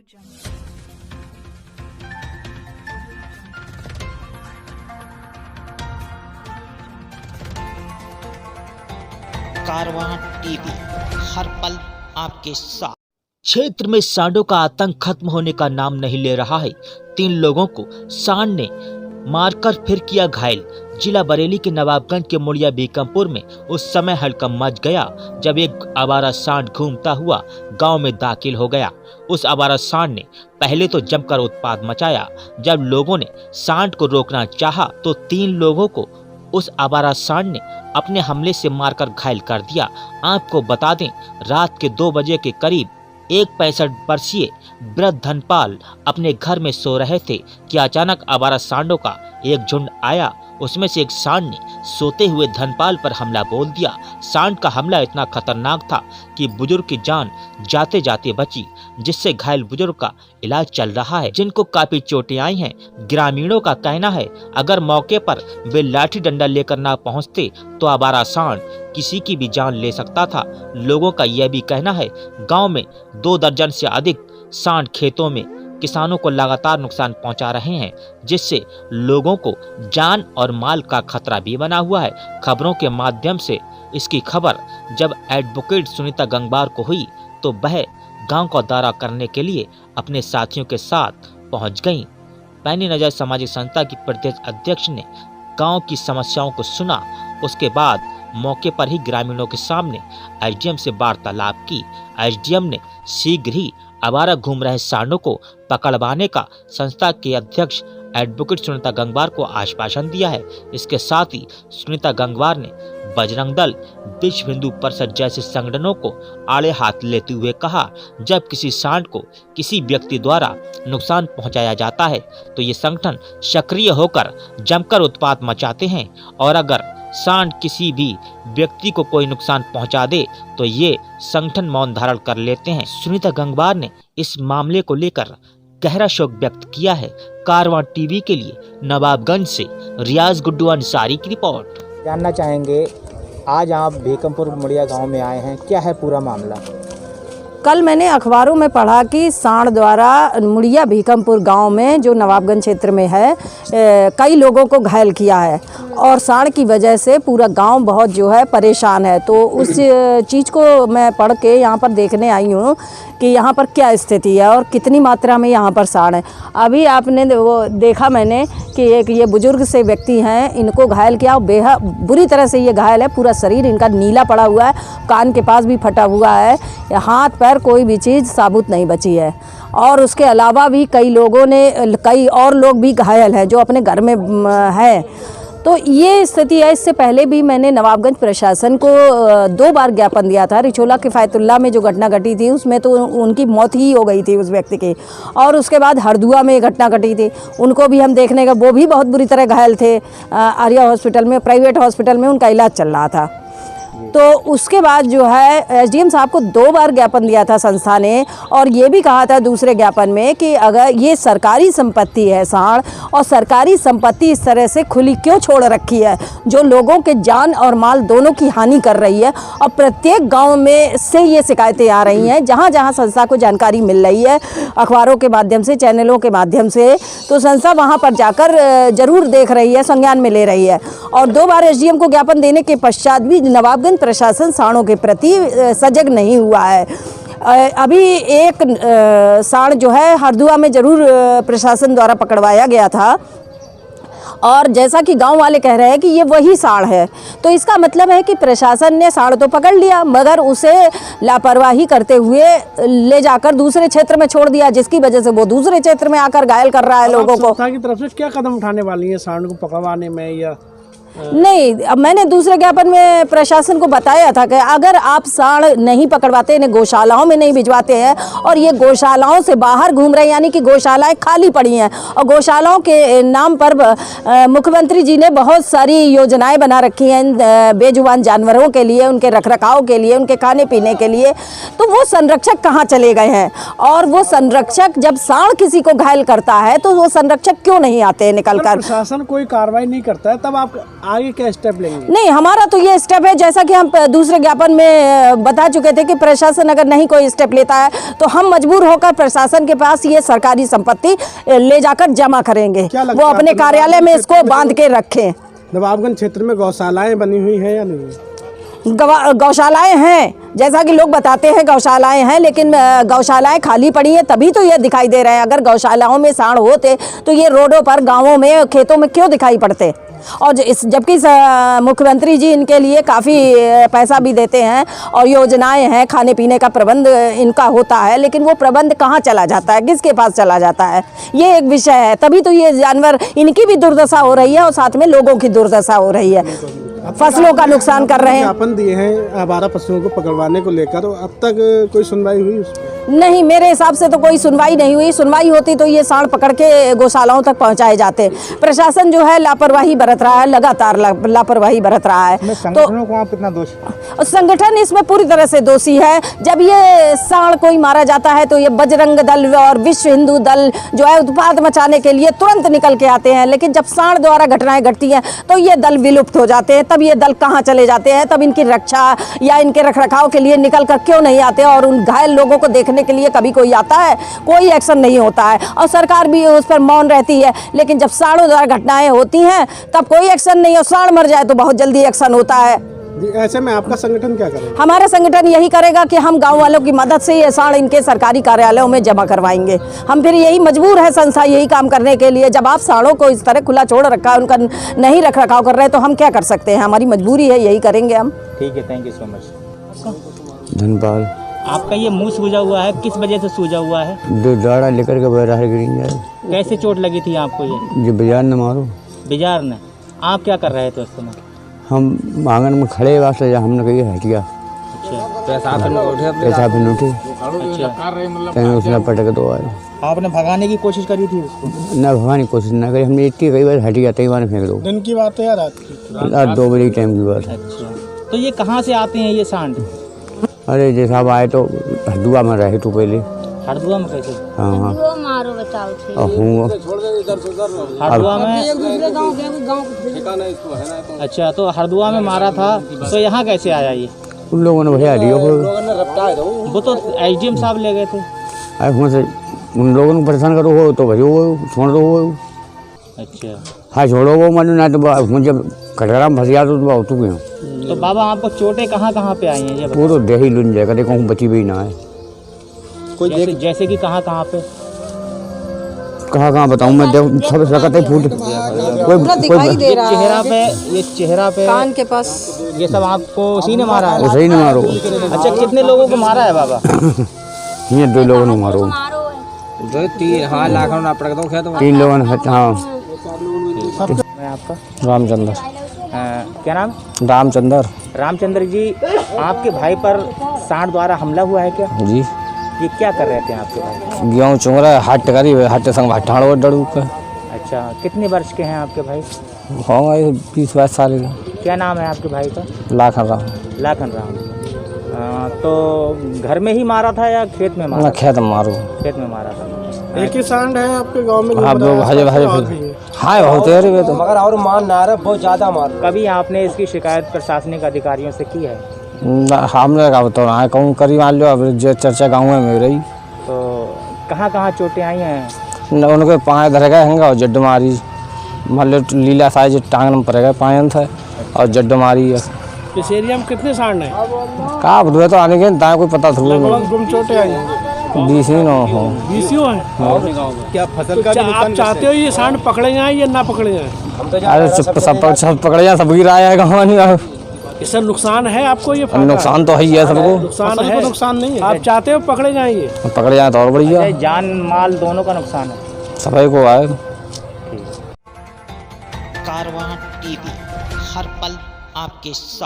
कारवां TV, हर पल आपके साथ। क्षेत्र में सांडों का आतंक खत्म होने का नाम नहीं ले रहा है। 3 लोगों को सांड ने मारकर फिर किया घायल। जिला बरेली के नवाबगंज के मुड़िया बीकमपुर में उस समय हड़कंप मच गया जब एक आवारा सांड घूमता हुआ गांव में दाखिल हो गया। उस आवारा सांड ने पहले तो जमकर उत्पात मचाया। जब लोगों ने सांड को रोकना चाहा तो 3 लोगों को उस आवारा सांड ने अपने हमले से मारकर घायल कर दिया। आपको बता दें, रात के 2 बजे के करीब एक 65 वर्षीय वृद्ध धनपाल अपने घर में सो रहे थे कि अचानक आवारा सांडों का एक झुंड आया। उसमें से एक सांड ने सोते हुए धनपाल पर हमला बोल दिया। सांड का हमला इतना खतरनाक था कि बुजुर्ग की जान जाते जाते बची, जिससे घायल बुजुर्ग का इलाज चल रहा है, जिनको काफी चोटें आई हैं। ग्रामीणों का कहना है अगर मौके पर वे लाठी डंडा लेकर ना पहुंचते तो आवारा सांड किसी की भी जान ले सकता था। लोगों का यह भी कहना है गांव में 2 दर्जन से अधिक सांड खेतों में किसानों को लगातार नुकसान पहुंचा रहे हैं, जिससे लोगों को जान और माल का खतरा भी बना हुआ है। खबरों के माध्यम से इसकी खबर जब एडवोकेट सुनीता गंगवार को हुई तो वह गांव का दौरा करने के लिए अपने साथियों के साथ पहुंच गईं। पैनी नजर सामाजिक संस्था की प्रदेश अध्यक्ष ने गांव की समस्याओं को सुना। उसके बाद मौके पर ही ग्रामीणों के सामने एसडीएम से वार्तालाप की। एसडीएम ने शीघ्र ही आवारा घूम रहे सांडों को पकड़वाने का संस्था के अध्यक्ष एडवोकेट सुनीता गंगवार को आश्वासन दिया है। इसके साथ ही सुनीता गंगवार ने बजरंग दल, विश्व हिंदू परिषद जैसे संगठनों को आड़े हाथ लेते हुए कहा, जब किसी सांड को किसी व्यक्ति द्वारा नुकसान पहुंचाया जाता है तो ये संगठन सक्रिय होकर जमकर उत्पात मचाते हैं और अगर सांड किसी भी व्यक्ति को कोई नुकसान पहुंचा दे तो ये संगठन मौन धारण कर लेते हैं। सुनीता गंगवार ने इस मामले को लेकर गहरा शोक व्यक्त किया है। कारवां टीवी के लिए नवाबगंज से रियाज गुड्डू अंसारी की रिपोर्ट। जानना चाहेंगे, आज आप बीकमपुर मुड़िया गांव में आए हैं, क्या है पूरा मामला? कल मैंने अखबारों में पढ़ा कि सांड द्वारा मुड़िया बीकमपुर गांव में जो नवाबगंज क्षेत्र में है कई लोगों को घायल किया है और सांड की वजह से पूरा गांव बहुत जो है परेशान है। तो उस चीज़ को मैं पढ़ के यहाँ पर देखने आई हूँ कि यहाँ पर क्या स्थिति है और कितनी मात्रा में यहाँ पर सांड है। अभी आपने वो देखा मैंने कि एक ये बुजुर्ग से व्यक्ति हैं, इनको घायल किया और बेहद बुरी तरह से ये घायल है। पूरा शरीर इनका नीला पड़ा हुआ है, कान के पास भी फटा हुआ है, हाथ पैर कोई भी चीज़ साबुत नहीं बची है। और उसके अलावा भी कई और लोग भी घायल हैं जो अपने घर में हैं। तो ये स्थिति है। इससे पहले भी मैंने नवाबगंज प्रशासन को 2 बार ज्ञापन दिया था। रिचोला किफ़ायतुल्लाह में जो घटना घटी थी उसमें तो उनकी मौत ही हो गई थी उस व्यक्ति की, और उसके बाद हरदुआ में घटना घटी थी, उनको भी हम देखने का, वो भी बहुत बुरी तरह घायल थे। आर्या हॉस्पिटल में, प्राइवेट हॉस्पिटल में उनका इलाज चल रहा था। तो उसके बाद जो है एसडीएम साहब को 2 बार ज्ञापन दिया था संस्था ने, और ये भी कहा था दूसरे ज्ञापन में कि अगर ये सरकारी संपत्ति है सांड, और सरकारी संपत्ति इस तरह से खुली क्यों छोड़ रखी है जो लोगों के जान और माल दोनों की हानि कर रही है। और प्रत्येक गांव में से ये शिकायतें आ रही हैं, जहां जहां संस्था को जानकारी मिल रही है अखबारों के माध्यम से, चैनलों के माध्यम से, तो संस्था वहाँ पर जाकर जरूर देख रही है, संज्ञान में ले रही है। और 2 बार एसडीएम को ज्ञापन देने के पश्चात भी नवाबगंज प्रशासन सांडों के प्रति सजग नहीं हुआ है। अभी एक सांड जो है हरदुआ में जरूर प्रशासन द्वारा पकड़वाया गया था, और जैसा कि गांव वाले कह रहे हैं कि ये वही सांड है, तो इसका मतलब है कि प्रशासन ने सांड तो पकड़ लिया मगर उसे लापरवाही करते हुए ले जाकर दूसरे क्षेत्र में छोड़ दिया, जिसकी वजह से वो दूसरे क्षेत्र में आकर घायल कर रहा है लोगों को। संस्था की तरफ से क्या कदम उठाने वाली है सांड को पकड़वाने में? या नहीं, अब मैंने दूसरे ज्ञापन में प्रशासन को बताया था कि अगर आप सांड नहीं पकड़वाते, इन्हें गौशालाओं में नहीं भिजवाते हैं, और ये गौशालाओं से बाहर घूम रहे हैं, यानी कि गौशालाएं खाली पड़ी हैं, और गौशालाओं के नाम पर मुख्यमंत्री जी ने बहुत सारी योजनाएं बना रखी हैं बेजुबान जानवरों के लिए, उनके रखरखाव के लिए, उनके खाने पीने के लिए, तो वो संरक्षक कहाँ चले गए हैं? और वो संरक्षक जब सांड किसी को घायल करता है तो वो संरक्षक क्यों नहीं आते निकल कर? प्रशासन कोई कार्रवाई नहीं करता है, तब आगे क्या स्टेप लेंगे? नहीं, हमारा तो ये स्टेप है, जैसा कि हम दूसरे ज्ञापन में बता चुके थे कि प्रशासन अगर नहीं कोई स्टेप लेता है तो हम मजबूर होकर प्रशासन के पास ये सरकारी संपत्ति ले जाकर जमा करेंगे। क्या लगता वो है अपने आपको कार्यालय में इसको बांध के रखें। नवाबगंज क्षेत्र में गौशालाएं बनी हुई हैं या नहीं? गौशालाएं हैं, जैसा कि लोग बताते हैं गौशालाएं हैं, लेकिन गौशालाएं खाली पड़ी हैं तभी तो ये दिखाई दे रहे हैं। अगर गौशालाओं में सांड होते तो ये रोडों पर, गांवों में, खेतों में क्यों दिखाई पड़ते? और जबकि मुख्यमंत्री जी इनके लिए काफ़ी पैसा भी देते हैं और योजनाएं हैं, खाने पीने का प्रबंध इनका होता है, लेकिन वो प्रबंध कहाँ चला जाता है, किसके पास चला जाता है, ये एक विषय है। तभी तो ये जानवर, इनकी भी दुर्दशा हो रही है और साथ में लोगों की दुर्दशा हो रही है, फसलों का नुकसान कर रहे हैं। ज्ञापन दिए हैं आवारा पशुओं को पकड़वाने को लेकर, अब तक कोई सुनवाई हुई उस पर? नहीं, मेरे हिसाब से तो कोई सुनवाई नहीं हुई। सुनवाई होती तो ये सांड पकड़ के गौशालाओं तक पहुंचाए जाते। प्रशासन जो है लापरवाही बरत रहा है, लगातार लापरवाही बरत रहा है। संगठनों को आप कितना दोषी? संगठन इसमें पूरी तरह से दोषी है। जब ये सांड कोई मारा जाता है तो ये बजरंग दल और विश्व हिंदू दल जो है उत्पात मचाने के लिए तुरंत निकल के आते हैं, लेकिन जब सांड द्वारा घटनाएं घटती हैं तो ये दल विलुप्त हो जाते हैं। तब ये दल कहाँ चले जाते हैं? तब इनकी रक्षा या इनके रखरखाव के लिए निकल कर क्यों नहीं आते? और उन घायल लोगों को देखने के लिए कभी कोई आता है? कोई एक्शन नहीं होता है और सरकार भी उस पर मौन रहती है। लेकिन जब सांडों द्वारा घटनाएं होती हैं तब कोई एक्शन नहीं, और सांड मर जाए तो बहुत जल्दी एक्शन होता है। ऐसे में आपका संगठन क्या करेगा? हमारा संगठन यही करेगा कि हम गांव वालों की मदद से ये सांड इनके सरकारी कार्यालयों में जमा करवाएंगे। हम फिर यही मजबूर है संस्था यही काम करने के लिए। जब आप सांडों को इस तरह खुला छोड़ रखा है, उनका नहीं रख रखाव कर रहे हैं तो हम क्या कर सकते हैं? हमारी मजबूरी है, यही करेंगे हम। ठीक है, thank you so much. Dhanpal. आपका ये मुंह सूजा हुआ है, किस वजह से सूजा हुआ है? दो दाड़ा लेकर के बाहर गिरी जाए। कैसे चोट लगी थी आपको? ये जो बाजार न मारो। बिजार ने? आप क्या कर रहे थे उस समय? हम आंगन में खड़े वास्ते जा, हमने कही हटिया। अच्छा पैसा फिर उठे। अच्छा, कहीं उसने पटक दो आए। आपने भगाने की कोशिश करी थी उसको? न भगवान की कोशिश न करी, हमने इतनी कई बार हटिया, कई बार फेंक दो। दिन की बात है या रात की? रात 2 बजे टाइम की बात है। अच्छा, तो ये कहाँ से आते हैं ये सांड? अरे जैसा अब आए तो हदुआ में रहे तो पहले। हरदुआ में कैसे? हाँ हाँ मारो बचाओ थे। हूँ हरदुआ में? अच्छा, तो हरदुआ में मारा था तो यहाँ कैसे आया ये? उन लोगों ने भैया लिया वो तो एसडीएम साहब ले गए थे। अरे वहाँ से उन लोगों को परेशान करो हो तो भैया वो छोड़ दो वो। अच्छा, हाँ छोड़ो वो, मानो ना तो मुझे कटरा में फंसिया तो बहुत चुके हैं। तो बाबा आपको चोटें कहाँ कहाँ पे आई हैं ये? वो तो दे ही लुन जाएगा, देखो बची भी ना है। जैसे कि कहाँ कहाँ पे? कहाँ बताऊँ मैं, देख सब सकते फूट दिखाई दे रहा चेहरा पे, ये चेहरा पे, कान के पास, ये सब आपको उसी ने मारा है? सही न मारो। अच्छा, कितने लोगों को मारा है बाबा? ये 2 लोगों ने मारो। जो 3 लोगों ने। हाँ। मैं आपका रामचंद्र। क्या नाम? रामचंद्र रामचंद्र जी, आपके भाई पर सांड द्वारा हमला हुआ है क्या? जी। ये क्या कर रहे थे आपके भाई? गेहूँ चुंग रहा है, हट करी हट संग ठाड़ो डड़ू का। अच्छा, कितने वर्ष के हैं आपके भाई? होगा 20-22 साल का। क्या नाम है आपके भाई का? लाखन राम। लाखन राम। तो घर में ही मारा था या खेत में मारा? खेत मारो। खेत में मारा था। एक ही सांड है आपके गांव में? आप लोग हजे हाँ बहुत है रे तो, मगर और मार ना रहा, बहुत ज्यादा मार। कभी आपने इसकी शिकायत प्रशासनिक अधिकारियों से की है? हमने का बताओ कहूँ करी मान लो, अब जो चर्चा गाँव में रही। तो कहाँ कहाँ चोटें आई हैं? उनके पाए धर गए हैं और जड्ड मारी, मान लो लीला साइज टांग में पड़ गए पायन था और जड्ड मारी है। इस एरिया में कितने सांड हैं? कहा बुढ़े तो आने के दाएँ कोई पता थोड़ा गुम चोटें आई हैं? 20 ही न हो। 20 है? क्या फसल का आप चाहते हो ये सांड पकड़े जाए या ना पकड़े जाए? अरे सब पकड़े जा, सब गिरा है गाँव में। इससे नुकसान है आपको? ये नुकसान तो है ही है सबको। नुकसान है? नुकसान नहीं है? आप चाहते हो पकड़े जाएंगे? पकड़े जाए तो और बढ़िया। जान माल दोनों का नुकसान है। सफाई को आए। कारवां टीवी, हर पल आपके साथ।